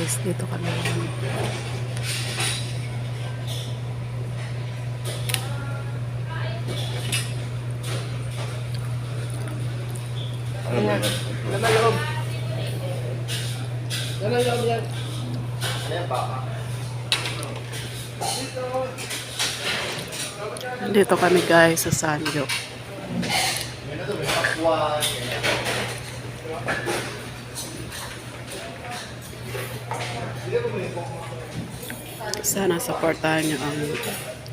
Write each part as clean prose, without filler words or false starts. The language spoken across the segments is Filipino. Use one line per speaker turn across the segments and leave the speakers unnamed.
guys, dito kami.
Ayan. Laman loob. Laman loob yan. Ayan pa.
Dito kami guys sa Sanjo. Sana supportahan nyo ang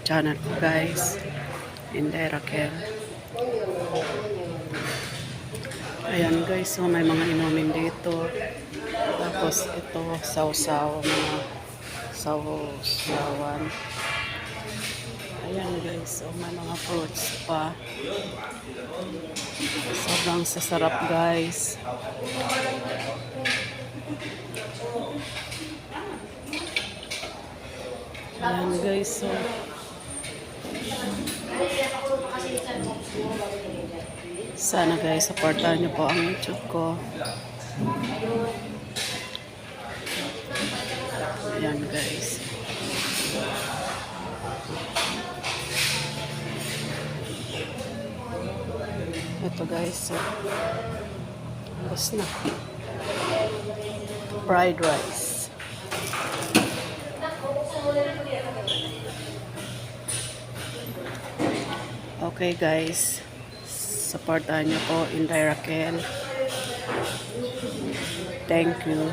channel ko guys. Inday Raquel. Ayan guys, so may mga inumin dito. Tapos ito, sausaw, mga sausawan. Ayan guys, so may mga fruits pa. Sobrang sasarap guys. Ayan guys, so sana guys, supportahan nyo po ang YouTube ko. Ayan guys. Ito guys, so tapos na. Fried rice. Okay guys, supportahan nyo po Inday Raquel. Thank you.